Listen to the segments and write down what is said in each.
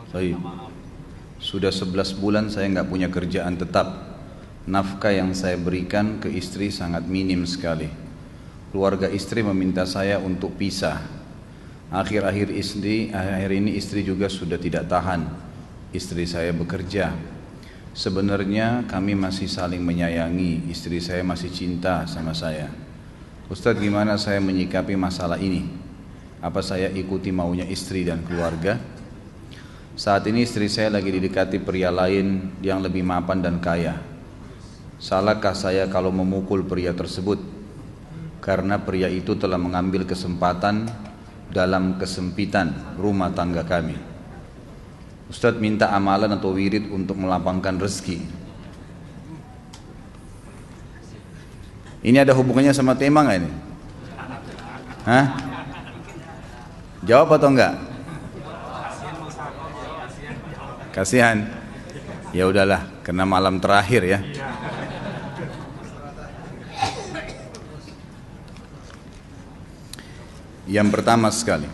Baik. Sudah 11 bulan saya nggak punya kerjaan tetap. Nafkah yang saya berikan ke istri sangat minim sekali. Keluarga istri meminta saya untuk pisah. Akhir-akhir ini istri juga sudah tidak tahan. Istri saya bekerja. Sebenarnya kami masih saling menyayangi. Istri saya masih cinta sama saya. Ustadz, gimana saya menyikapi masalah ini? Apa saya ikuti maunya istri dan keluarga? Saat ini istri saya lagi didekati pria lain yang lebih mapan dan kaya. Salahkah saya kalau memukul pria tersebut? Karena pria itu telah mengambil kesempatan dalam kesempitan rumah tangga kami. Ustadz minta amalan atau wirid untuk melapangkan rezeki. Ini ada hubungannya sama tema nggak ini? Hah? Jawab atau enggak? Kasihan. Ya udahlah, karena malam terakhir ya. Yang pertama sekali,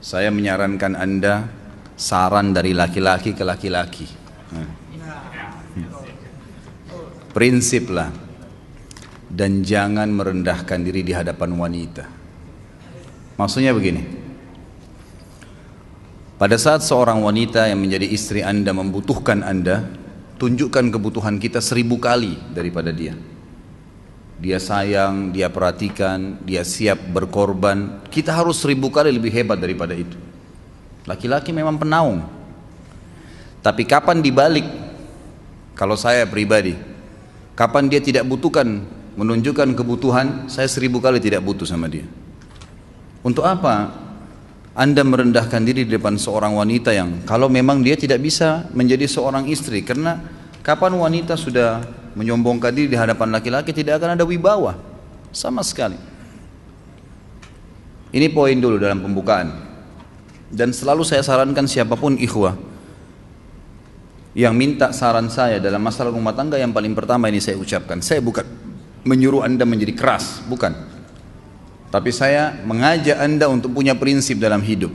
saya menyarankan Anda saran dari laki-laki ke laki-laki. Prinsiplah dan jangan merendahkan diri di hadapan wanita. Maksudnya begini, pada saat seorang wanita yang menjadi istri Anda membutuhkan Anda, tunjukkan kebutuhan kita 1000 kali daripada dia. Dia sayang, dia perhatikan, dia siap berkorban. Kita harus 1000 kali lebih hebat daripada itu. Laki-laki memang penaung. Tapi kapan dibalik? Kalau saya pribadi, kapan dia tidak butuhkan, menunjukkan kebutuhan, saya 1000 kali tidak butuh sama dia. Untuk apa Anda merendahkan diri di depan seorang wanita yang kalau memang dia tidak bisa menjadi seorang istri? Karena kapan wanita sudah menyombongkan diri di hadapan laki-laki, tidak akan ada wibawa sama sekali. Ini poin dulu dalam pembukaan. Dan selalu saya sarankan siapapun ikhwah yang minta saran saya dalam masalah rumah tangga, yang paling pertama ini saya ucapkan, saya bukan menyuruh Anda menjadi keras, bukan. Tapi saya mengajak Anda untuk punya prinsip dalam hidup.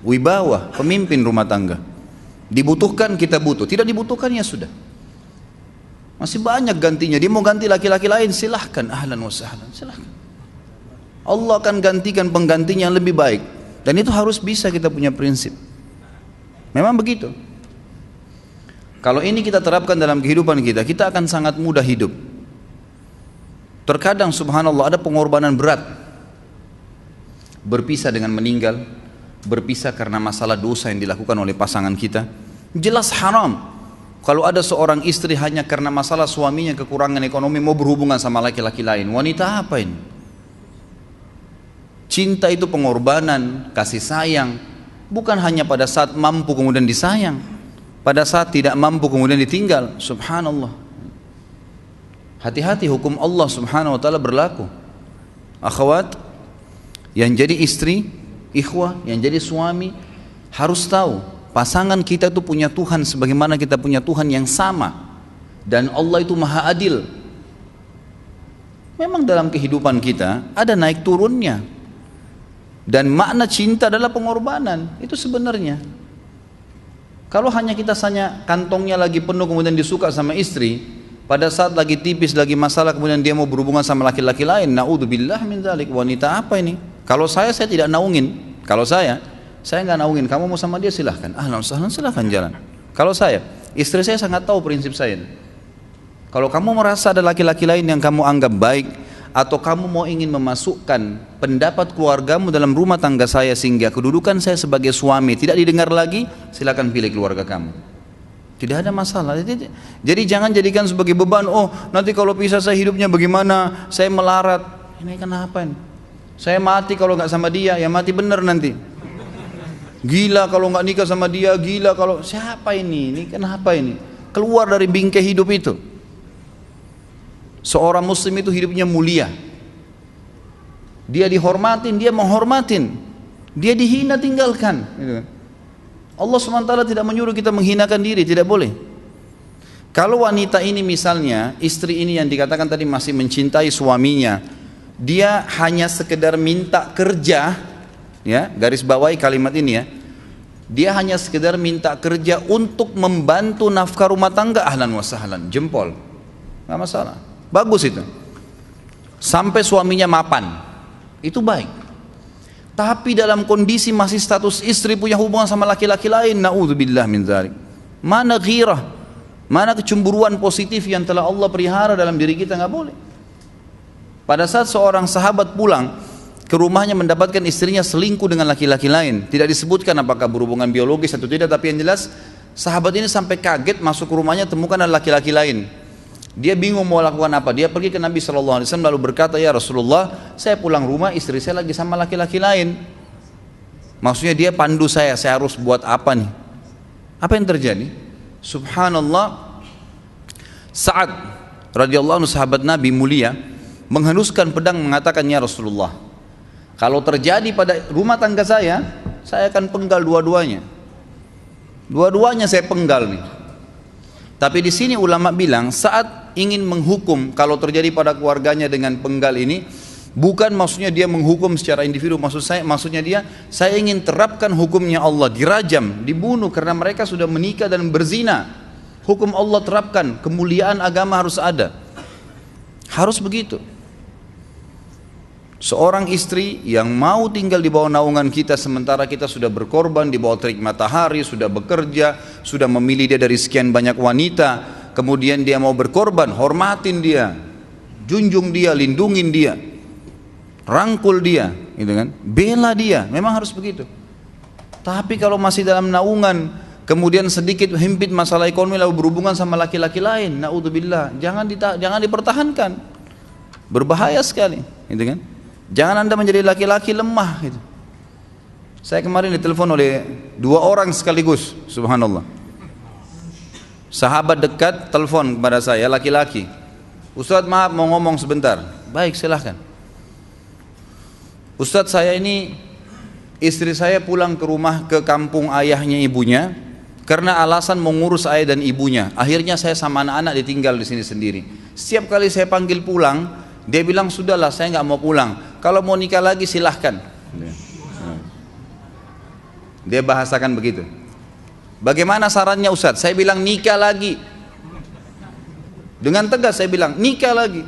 Wibawa, pemimpin rumah tangga. Dibutuhkan kita butuh, tidak dibutuhkan ya sudah. Masih banyak gantinya. Dia mau ganti laki-laki lain, silahkan, ahlan wa sahlan, silahkan. Allah akan gantikan penggantinya yang lebih baik. Dan itu harus bisa kita punya prinsip. Memang begitu. Kalau ini kita terapkan dalam kehidupan kita, kita akan sangat mudah hidup. Terkadang subhanallah ada pengorbanan berat. Berpisah dengan meninggal, berpisah karena masalah dosa yang dilakukan oleh pasangan kita, jelas haram. Kalau ada seorang istri hanya karena masalah suaminya kekurangan ekonomi mau berhubungan sama laki-laki lain, wanita apa ini? Cinta itu pengorbanan, kasih sayang, bukan hanya pada saat mampu kemudian disayang, pada saat tidak mampu kemudian ditinggal. Subhanallah. Hati-hati, hukum Allah subhanahu wa ta'ala berlaku. Akhwat, yang jadi istri, ikhwah, yang jadi suami, harus tahu pasangan kita itu punya Tuhan sebagaimana kita punya Tuhan yang sama. Dan Allah itu maha adil. Memang dalam kehidupan kita ada naik turunnya. Dan makna cinta adalah pengorbanan. Itu sebenarnya. Kalau hanya kita kantongnya lagi penuh kemudian disuka sama istri, pada saat lagi tipis, lagi masalah kemudian dia mau berhubungan sama laki-laki lain, na'udzubillah min dzalik. Wanita apa ini? Kalau saya tidak naungin. Kalau saya nggak naungin. Kamu mau sama dia silahkan, ahlan sahlan, silahkan jalan. Kalau saya, istri saya sangat tahu prinsip saya. Kalau kamu merasa ada laki-laki lain yang kamu anggap baik, atau kamu mau ingin memasukkan pendapat keluargamu dalam rumah tangga saya sehingga kedudukan saya sebagai suami tidak didengar lagi, silakan pilih keluarga kamu. Tidak ada masalah. Jadi jangan jadikan sebagai beban. Oh, nanti kalau pisah saya hidupnya bagaimana? Saya melarat. Ini kenapa ini? Saya mati kalau nggak sama dia, ya mati bener nanti. Gila kalau nggak nikah sama dia, gila kalau siapa ini? Ini kenapa ini? Keluar dari bingkai hidup itu. Seorang muslim itu hidupnya mulia. Dia dihormatin, dia menghormatin. Dia dihina, tinggalkan. Allah SWT tidak menyuruh kita menghinakan diri, tidak boleh. Kalau wanita ini misalnya, istri ini yang dikatakan tadi masih mencintai suaminya, dia hanya sekedar minta kerja, ya, garis bawahi kalimat ini ya. dia hanya sekedar minta kerja untuk membantu nafkah rumah tangga, ahlan wa sahlan, jempol, nggak masalah, bagus itu. Sampai suaminya mapan, itu baik. Tapi dalam kondisi masih status istri punya hubungan sama laki-laki lain, naudzubillah min dzalik. Mana ghirah, mana kecemburuan positif yang telah Allah pelihara dalam diri kita, nggak boleh. Pada saat seorang sahabat pulang ke rumahnya mendapatkan istrinya selingkuh dengan laki-laki lain, tidak disebutkan apakah berhubungan biologis atau tidak, tapi yang jelas sahabat ini sampai kaget masuk ke rumahnya temukan ada laki-laki lain. Dia bingung mau lakukan apa. Dia pergi ke Nabi SAW lalu berkata, ya Rasulullah, saya pulang rumah istri saya lagi sama laki-laki lain. Maksudnya dia pandu saya harus buat apa nih? Apa yang terjadi? Subhanallah, Sa'ad radhiyallahu anhu sahabat Nabi mulia menghenuskan pedang mengatakan, ya Rasulullah, kalau terjadi pada rumah tangga saya akan penggal dua-duanya. Dua-duanya saya penggal nih. Tapi di sini ulama bilang saat ingin menghukum kalau terjadi pada keluarganya dengan penggal ini, bukan maksudnya dia menghukum secara individu, maksudnya dia, saya ingin terapkan hukumnya Allah, dirajam, dibunuh karena mereka sudah menikah dan berzina. Hukum Allah terapkan, kemuliaan agama harus ada. Harus begitu. Seorang istri yang mau tinggal di bawah naungan kita sementara kita sudah berkorban di bawah terik matahari, sudah bekerja, sudah memilih dia dari sekian banyak wanita, kemudian dia mau berkorban, hormatin dia, junjung dia, lindungin dia, rangkul dia, gitu kan? Bela dia, memang harus begitu. Tapi kalau masih dalam naungan, kemudian sedikit himpit masalah ekonomi lalu berhubungan sama laki-laki lain, naudzubillah, jangan dipertahankan, berbahaya sekali, gitu kan? Jangan Anda menjadi laki-laki lemah gitu. Saya kemarin ditelepon oleh 2 orang sekaligus, subhanallah. Sahabat dekat telepon kepada saya, laki-laki. Ustadz maaf mau ngomong sebentar. Baik silahkan. Ustadz saya ini, istri saya pulang ke rumah ke kampung ayahnya ibunya karena alasan mengurus ayah dan ibunya. Akhirnya saya sama anak-anak ditinggal di sini sendiri. Setiap kali saya panggil pulang, dia bilang sudahlah saya nggak mau pulang, kalau mau nikah lagi silahkan. Dia bahasakan begitu. Bagaimana sarannya Ustadz? Saya bilang nikah lagi. Dengan tegas saya bilang nikah lagi.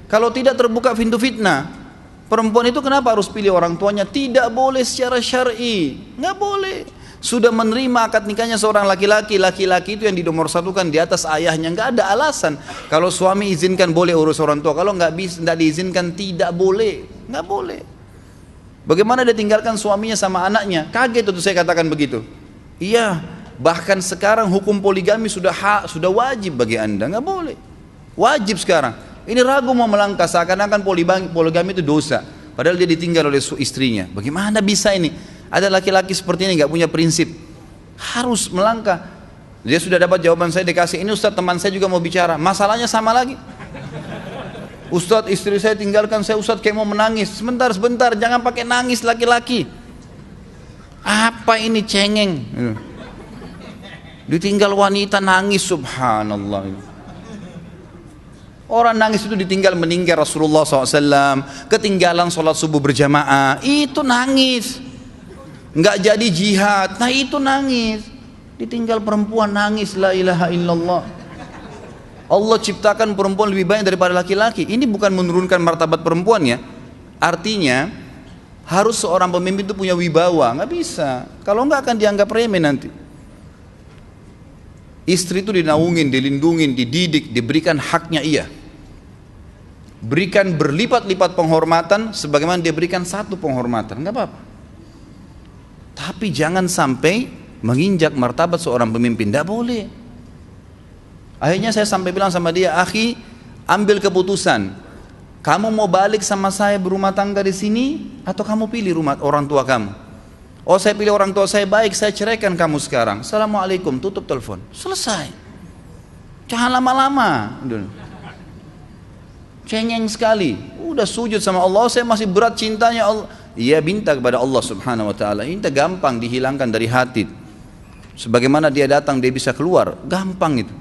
Kalau tidak terbuka pintu fitnah. Perempuan itu kenapa harus pilih orang tuanya? Tidak boleh secara syar'i, nggak boleh. Sudah menerima akad nikahnya seorang laki-laki, laki-laki itu yang dinomorsatukan di atas ayahnya, nggak ada alasan. Kalau suami izinkan boleh urus orang tua, kalau nggak diizinkan tidak boleh, nggak boleh. Bagaimana dia tinggalkan suaminya sama anaknya? Kaget itu saya katakan begitu. Iya, bahkan sekarang hukum poligami sudah wajib bagi Anda, nggak boleh, wajib sekarang. Ini ragu mau melangkah seakan-akan poligami itu dosa, padahal dia ditinggal oleh istrinya. Bagaimana bisa ini? Ada laki-laki seperti ini nggak punya prinsip, harus melangkah. Dia sudah dapat jawaban saya dikasih, ini Ustadz teman saya juga mau bicara, masalahnya sama lagi. Ustadz istri saya tinggalkan saya, Ustadz kayak mau menangis. Sebentar, jangan pakai nangis laki-laki. Apa ini cengeng? Ditinggal wanita nangis, subhanallah. Orang nangis itu ditinggal meninggal Rasulullah SAW, ketinggalan sholat subuh berjamaah, itu nangis. Nggak jadi jihad, nah itu nangis. Ditinggal perempuan nangis, la ilaha illallah. Allah ciptakan perempuan lebih banyak daripada laki-laki. Ini bukan menurunkan martabat perempuan ya. Artinya harus seorang pemimpin itu punya wibawa, nggak bisa. Kalau nggak akan dianggap remeh nanti. Istri itu dinaungin, dilindungin, dididik, diberikan haknya ia. Berikan berlipat-lipat penghormatan sebagaimana dia berikan satu penghormatan, nggak apa-apa. Tapi jangan sampai menginjak martabat seorang pemimpin, tidak boleh. Akhirnya saya sampai bilang sama dia, akhi, ambil keputusan. Kamu mau balik sama saya berumah tangga di sini, atau kamu pilih rumah orang tua kamu? Oh saya pilih orang tua saya, baik saya ceraikan kamu sekarang. Assalamualaikum, tutup telepon, selesai. Jangan lama-lama. Cengeng sekali, udah sujud sama Allah, saya masih berat cintanya Allah. Ia minta kepada Allah subhanahu wa ta'ala, minta gampang dihilangkan dari hati. Sebagaimana dia datang dia bisa keluar, gampang itu.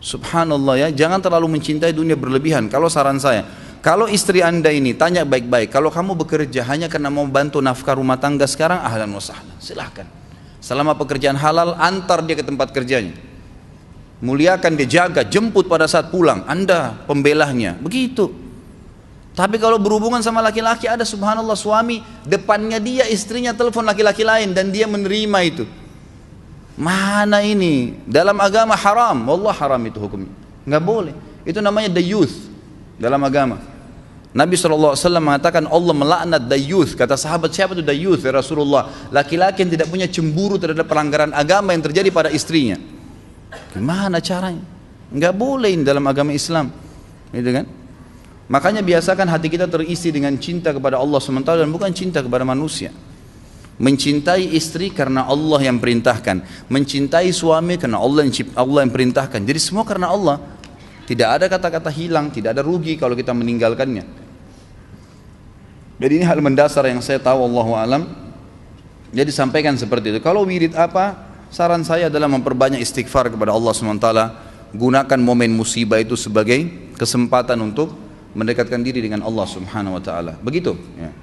Subhanallah ya, jangan terlalu mencintai dunia berlebihan. Kalau saran saya, kalau istri Anda ini tanya baik-baik, kalau kamu bekerja hanya karena mau bantu nafkah rumah tangga sekarang, ahlan wa sahlan, silahkan. Selama pekerjaan halal, antar dia ke tempat kerjanya. Muliakan dia, jaga, jemput pada saat pulang. Anda pembelahnya, begitu. Tapi kalau berhubungan sama laki-laki, ada subhanallah suami, depannya dia istrinya telepon laki-laki lain dan dia menerima itu. Mana ini? Dalam agama haram, wallah haram itu hukumnya. Nggak boleh. Itu namanya dayuth dalam agama. Nabi SAW mengatakan Allah melaknat dayuth. Kata sahabat, siapa itu dayuth ya Rasulullah? Laki-laki yang tidak punya cemburu terhadap pelanggaran agama yang terjadi pada istrinya. Gimana caranya? Nggak boleh dalam agama Islam, gitu kan? Makanya biasakan hati kita terisi dengan cinta kepada Allah SWT dan bukan cinta kepada manusia. Mencintai istri karena Allah yang perintahkan, mencintai suami karena Allah yang perintahkan. Jadi semua karena Allah. Tidak ada kata-kata hilang, tidak ada rugi kalau kita meninggalkannya. Jadi ini hal mendasar yang saya tahu, Allahu alam. Jadi sampaikan seperti itu. Kalau wirid apa? Saran saya adalah memperbanyak istighfar kepada Allah SWT. Gunakan momen musibah itu sebagai kesempatan untuk mendekatkan diri dengan Allah Subhanahu wa taala. Begitu ya.